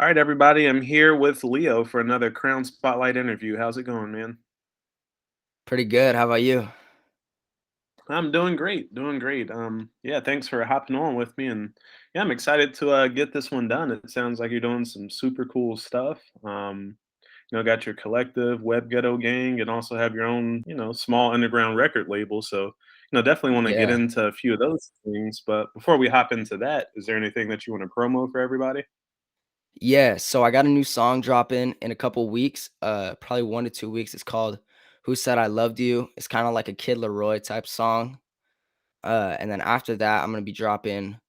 All right, everybody. I'm here with Leo for another Crown Spotlight interview. How's it going, man? Pretty good. How about you? I'm doing great, doing great. Yeah, thanks for hopping on with me, and yeah, I'm excited to get this one done. It sounds like you're doing some super cool stuff. Got your collective Web Ghetto Gang, and also have your own, small underground record label. So, definitely want to get Yeah. into a few of those things. But before we hop into that, is there anything that you want to promo for everybody? Yeah. So I got a new song dropping in a couple weeks, probably 1 to 2 weeks. It's called Who Said I Loved You. It's kind of like a Kid Leroy type song. And then after that, I'm gonna be dropping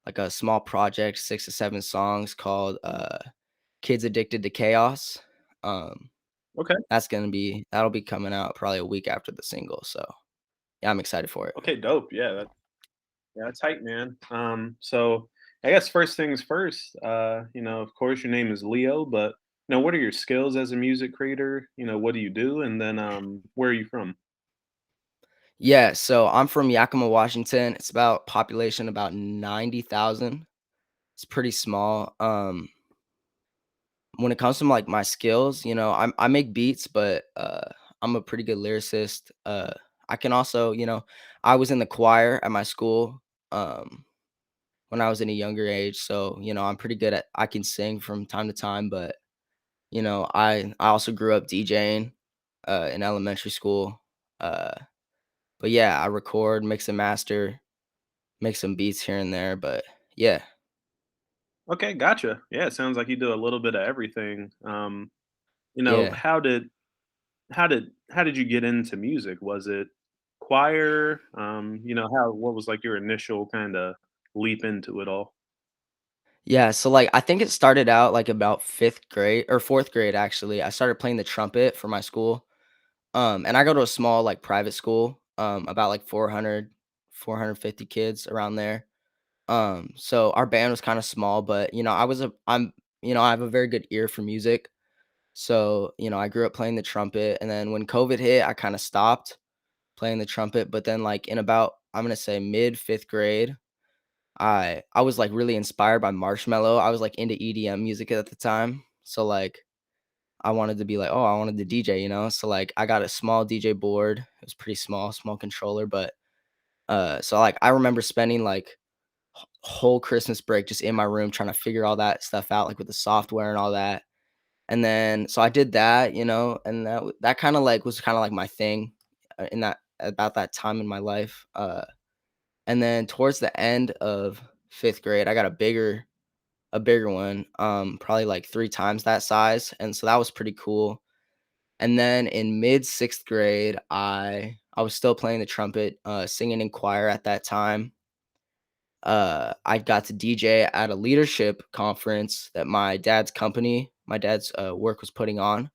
like a small project, 6 to 7 songs called Kids Addicted to Chaos. Um, Okay. that'll be coming out probably a week after the single. So yeah, I'm excited for it. Okay. Dope. Yeah, tight, man. So I guess first things first, of course your name is Leo, but what are your skills as a music creator? What do you do? And then where are you from? Yeah, so I'm from Yakima, Washington. It's about population about 90,000. It's pretty small. When it comes to like my skills, I make beats, but I'm a pretty good lyricist. I can also, I was in the choir at my school when I was in a younger age, so I'm pretty good at. I can sing from time to time, but I also grew up DJing in elementary school. Uh, but yeah, I record, mix and master, make some beats here and there. But yeah, Okay, gotcha. Yeah, it sounds like you do a little bit of everything. yeah. How did you get into music? Was it choir? What was like your initial kind of leap into it all? Yeah, so, like, I think it started out, like, about 5th grade or 4th grade, actually. I started playing the trumpet for my school, and I go to a small, like, private school, about, like, 450 kids around there. So our band was kinda small, but, I have a very good ear for music. So, I grew up playing the trumpet, and then when COVID hit, I kinda stopped playing the trumpet, but then, like, in about, I'm gonna say mid 5th grade, I was, like, really inspired by Marshmello. I was, like, into EDM music at the time. So, like, I wanted to be like, "Oh, I wanted to DJ," you know? So, like, I got a small DJ board. It was pretty small controller, but, so, like, I remember spending, like, whole Christmas break just in my room trying to figure all that stuff out, like, with the software and all that. And then so I did that, and that kinda, like, was kinda, like, my thing, in that about that time in my life. And then towards the end of 5th grade, I got a bigger one, probably like 3 times that size, and so that was pretty cool. And then in mid 6th grade, I was still playing the trumpet, singing in choir at that time. I got to DJ at a leadership conference that my dad's, work was putting on,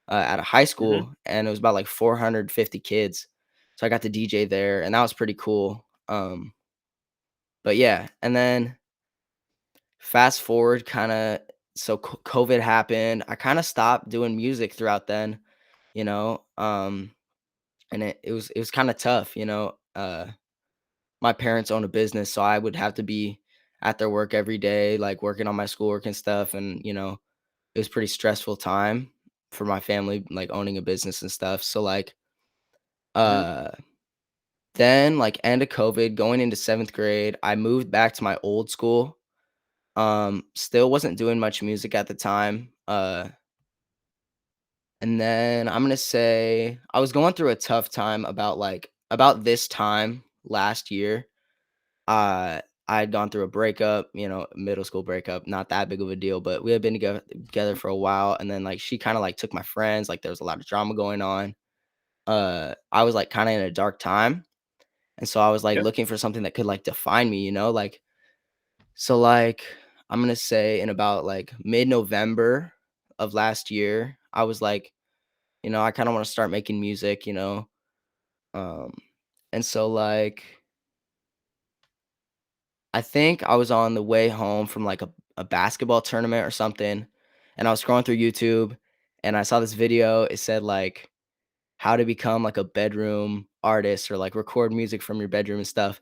at a high Hmm. school, and it was about like 450 kids. So I got to DJ there, and that was pretty cool. But yeah, and then fast forward kinda, so COVID happened. I kinda stopped doing music throughout then, you know, and it was kinda tough, my parents own a business, so I would have to be at their work every day, like, working on my schoolwork and stuff, and, it was pretty stressful time for my family, like, owning a business and stuff. So, like, Hmm. uh, then, like, end of COVID, going into 7th grade, I moved back to my old school. Still wasn't doing much music at the time. And then I'm gonna say I was going through a tough time about this time last year. I had gone through a breakup, middle school breakup, not that big of a deal, but we had been together for a while, and then like she kind of like took my friends, like there was a lot of drama going on. I was like kind of in a dark time, and so I was like Yeah. looking for something that could like define me, like so like I'm gonna say in about like mid-November of last year, I was like, I kind of want to start making music, um, and so like I think I was on the way home from like a basketball tournament or something, and I was scrolling through YouTube, and I saw this video. It said like how to become like a bedroom artist or like record music from your bedroom and stuff.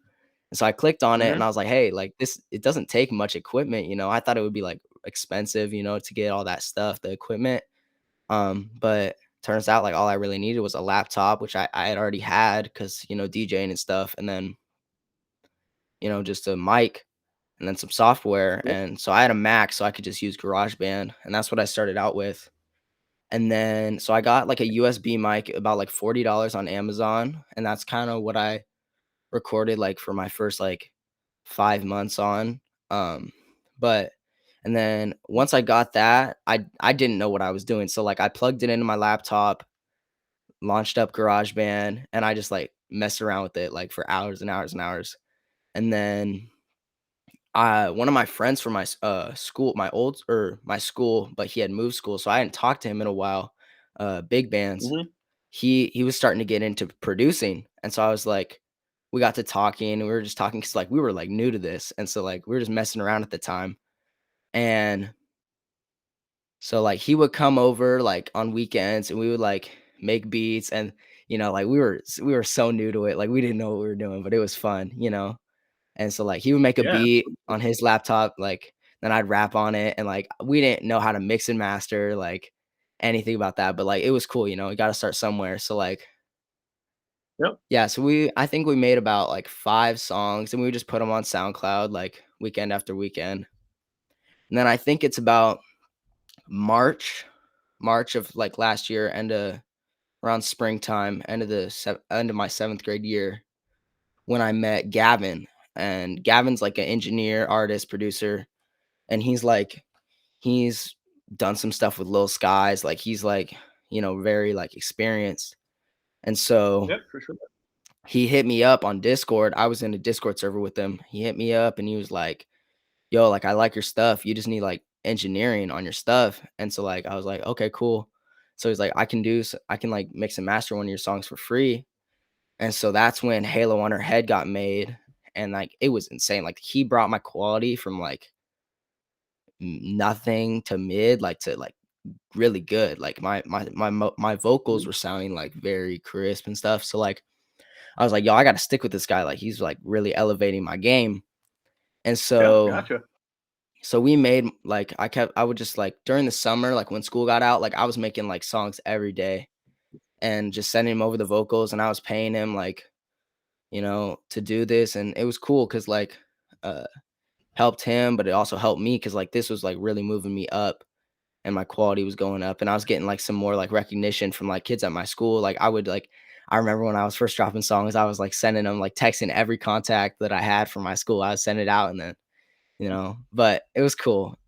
And so I clicked on it and Hmm. I was like, hey, like this, it doesn't take much equipment, I thought it would be like expensive, to get all that stuff, the equipment. But turns out like all I really needed was a laptop, which I had already had because DJing and stuff, and then just a mic and then some software. Yep. And so I had a Mac, so I could just use GarageBand, and that's what I started out with. And then so I got like a USB mic about like $40 on Amazon, and that's kind of what I recorded like for my first like 5 months on. Um, but and then once I got that, I didn't know what I was doing. So like I plugged it into my laptop, launched up GarageBand, and I just like messed around with it like for hours and hours and hours. And then one of my friends from my school, my school, but he had moved school, so I hadn't talked to him in a while. Big bands. Mhm. He was starting to get into producing, and so I was like, we got to talking, and we were just talking because like we were like new to this, and so like we were just messing around at the time, and so like he would come over like on weekends, and we would like make beats, and like we were so new to it, like we didn't know what we were doing, but it was fun. And so, like, he would make a Yeah. beat on his laptop, like, then I'd rap on it, and, like, we didn't know how to mix and master, like, anything about that, but, like, it was cool, you gotta start somewhere, so, like, Yep. yeah, so I think we made about, like, 5 songs, and we would just put them on SoundCloud, like, weekend after weekend, and then I think it's about March March of, like, last year, around springtime, end of my 7th grade year, when I met Gavin, and Gavin's, like, an engineer, artist, producer, and he's done some stuff with Lil Skies, like, he's, like, very, like, experienced, and so Yep, for sure. he hit me up on Discord. I was in a Discord server with him. He hit me up, and he was like, "Yo, like, I like your stuff. You just need, like, engineering on your stuff," and so, like, I was like, "Okay, cool." So he's like, I can, like, mix and master one of your songs for free," and so that's when Halo on Her Head got made, and, like, it was insane. Like, he brought my quality from, like, nothing to mid, like, to, like, really good. Like, my vocals Mhm. were sounding, like, very crisp and stuff, so, like, I was like, "Yo, I gotta stick with this guy, like, he's, like, really elevating my game." And Yep, so gotcha. we made, like, I would just, like, during the summer, like, when school got out, like, I was making, like, songs every day and just sending him over the vocals, and I was paying him, like, to do this, and it was cool because like, uh, helped him, but it also helped me because like, this was, like, really moving me up, and my quality was going up, and I was getting, like, some more, like, recognition from, like, kids at my school. Like, I remember when I was first dropping songs, I was, like, sending them, like, texting every contact that I had from my school. I would send it out, and then, but it was cool.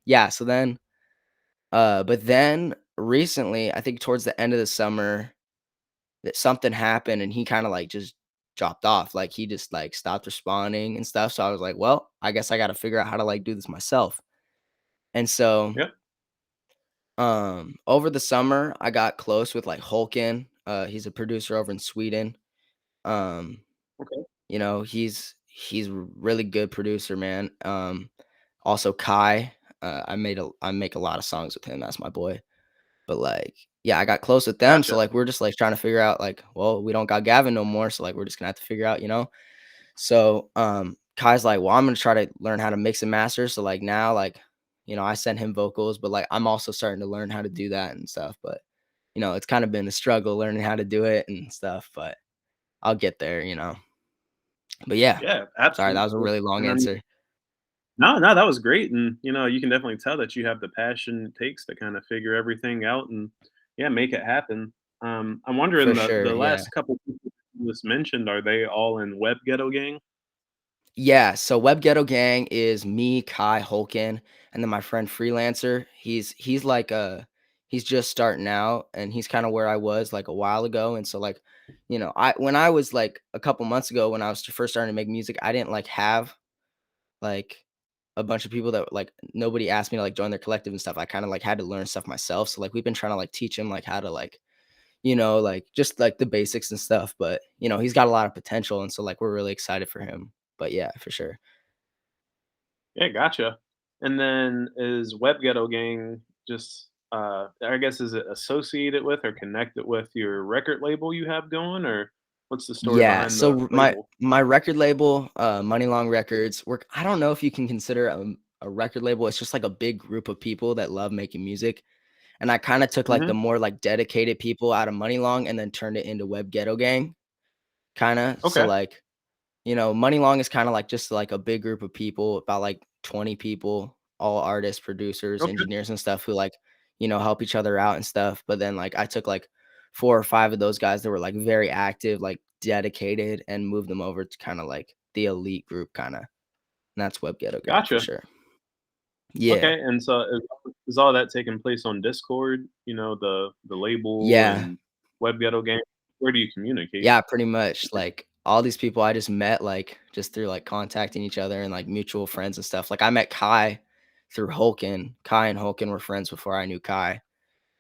Yeah, so then, but then recently, I think towards the end of the summer, that something happened, and he kinda, like, just dropped off. Like, he just, like, stopped responding and stuff, so I was like, "Well, I guess I gotta figure out how to, like, do this myself." And so Yep. over the summer, I got close with like Holken. He's a producer over in Sweden. Um, Okay. he's a really good producer, man. Also Kai. I make a lot of songs with him. That's my boy. But like, yeah, I got close with them. So Gotcha. like, we're just like trying to figure out like, well, we don't got Gavin no more. So like, we're just gonna have to figure out, So, Kai's like, "Well, I'm gonna try to learn how to mix and master." So like now, like, I send him vocals, but like I'm also starting to learn how to do that and stuff. But it's kind of been a struggle learning how to do it and stuff. But I'll get there. But yeah, Yeah, sorry, that was a absolutely. really long And then answer. no, no, that was great, and, you can definitely tell that you have the passion it takes to kinda figure everything out and, yeah, make it happen. I'm For wondering sure. the Yeah. last couple people you just mentioned, are they all in Web Ghetto Gang? Yeah, so Web Ghetto Gang is me, Kai, Holken, and then my friend Freelancer. He's like he's just starting out, and he's kind of where I was like a while ago. And so like, I when I was like a couple months ago when I was first starting to make music, I didn't like have like a bunch of people that like nobody asked me to like join their collective and stuff. I kind of like had to learn stuff myself. So like we've been trying to like teach him like how to like like just like the basics and stuff. But he's got a lot of potential, and so like we're really excited for him. But yeah, for sure. Yeah, gotcha. And then is Web Ghetto Gang just, I guess, is it associated with or connected with your record label you have going, or what's the story Yeah, behind the so my label? my record label, Moneylong Records, I don't know if you can consider a record label. It's just like a big group of people that love making music. And I kind of took like the Mhm. more like dedicated people out of Moneylong and then turned it into Web Ghetto Gang, kind of. So Okay. like, Moneylong is kind of like just like a big group of people, about like 20 people, all artists, producers, Okay. engineers, and stuff who like, help each other out and stuff. But then like I took like 4 or 5 of those guys that were like very active, like dedicated, and moved them over to kind of like the elite group, kind of. And that's Web Ghetto Gang for Gotcha. sure. Yeah. Okay, and so is all that taking place on Discord? The label Yeah. and Web Ghetto Game? Where do you communicate? Yeah, pretty much. Like all these people I just met like just through like contacting each other and like mutual friends and stuff. Like I met Kai through Hulkin. Kai and Hulkin were friends before I knew Kai.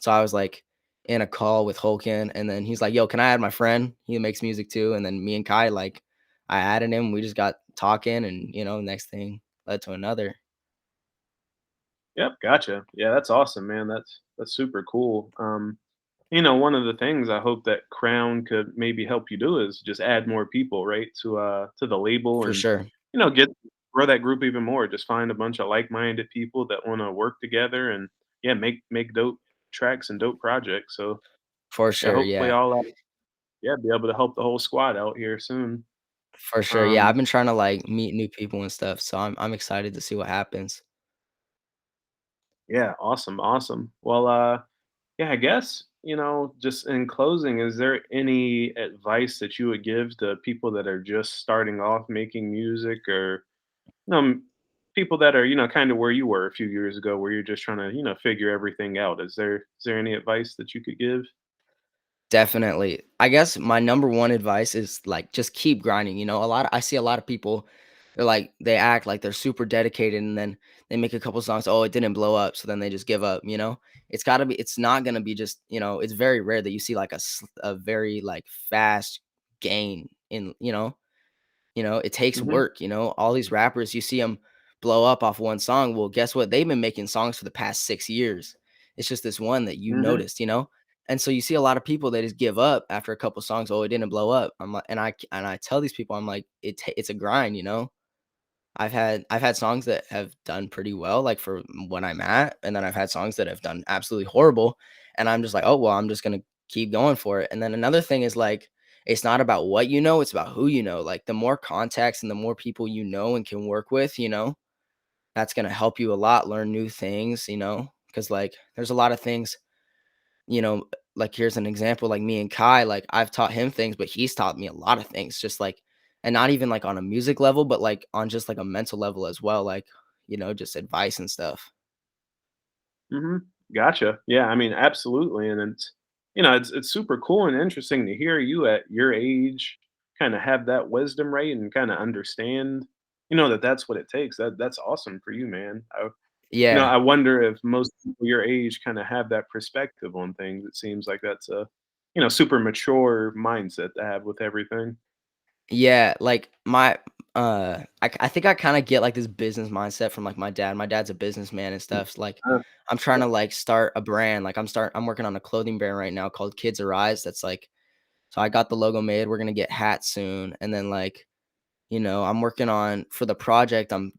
So I was like in a call with Hulkin and then he's like, "Yo, can I add my friend? He makes music too." And then me and Kai like I added him. We just got talking and next thing led to another. Yep, gotcha. Yeah, that's awesome, man. That's super cool. One of the things I hope that Crown could maybe help you do is just add more people, right, to the label For and sure. get grow that group even more. Just find a bunch of like-minded people that want to work together and yeah, make dope tracks and dope projects. So For yeah, sure. hopefully Yeah. yeah, be able to help the whole squad out here soon. For sure. Yeah. I've Um, been trying to like meet new people and stuff. So I'm excited to see what happens. yeah, awesome, awesome. Well, yeah, I guess, just in closing, is there any advice that you would give to people that are just starting off making music or, you know, m- people that are, kind of where you were a few years ago where you're just trying to, figure everything out? Is there any advice that you could give? Definitely. I guess my number one advice is like just keep grinding. I see a lot of people, they're like they act like they're super dedicated and then they make a couple songs, oh, it didn't blow up, so then they just give up. It's not gonna be just, it's very rare that you see like a very like fast gain in, it takes Mhm. work, all these rappers, you see them blow up off one song. Well, guess what? They've been making songs for the past 6 years. It's just this one that you Mhm. noticed. And so you see a lot of people that just give up after a couple songs. Oh, it didn't blow up. I'm like, and I tell these people, I'm like, it's a grind. I've had songs that have done pretty well, like for when I'm at, and then I've had songs that have done absolutely horrible. And I'm just like, oh well, I'm just gonna keep going for it. And then another thing is like, it's not about what you know, it's about who you know. Like the more contacts and the more people you know and can work with, that's gonna help you a lot, learn new things. Because like there's a lot of things, you know, like here's an example, like me and Kai, like I've taught him things, but he's taught me a lot of things, just like, and not even like on a music level, but like on just like a mental level as well, like, just advice and stuff. Mhm. Gotcha. Yeah, I mean, absolutely, and it's super cool and interesting to hear you at your age kinda have that wisdom, right, and kinda understand, that that's what it takes. That's awesome for you, man. Yeah. I wonder if most people your age kinda have that perspective on things. It seems like that's a, super mature mindset to have with everything. Yeah. Like I think I kind of get like this business mindset from like my dad. My dad's a businessman and stuff. So, like Uh, I'm trying to like start a brand. Like I'm working on a clothing brand right now called Kids Arise. That's like, so I got the logo made. We're gonna get hats soon. And then like, I'm working on for the project. I'm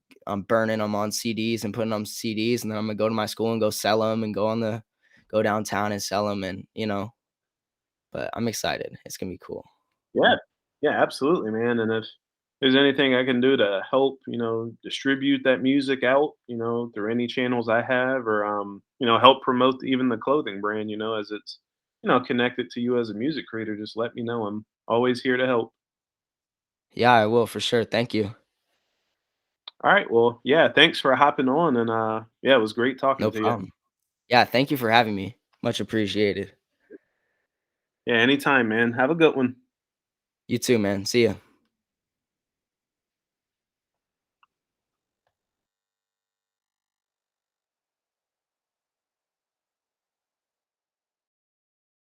burning them on CDs and putting them on CDs, and then I'm gonna go to my school and go sell them and go downtown and sell them, and But I'm excited. It's gonna be cool. Yeah. Yeah, absolutely, man, and if there's anything I can do to help, distribute that music out, through any channels I have or, help promote even the clothing brand, as it's, connected to you as a music creator, just let me know. I'm always here to help. Yeah, I will for sure. Thank you. Alright, well, yeah, thanks for hopping on and, yeah, it was great talking No to you. problem. Yeah, thank you for having me. Much appreciated. Yeah, anytime, man. Have a good one. You too, man. See ya.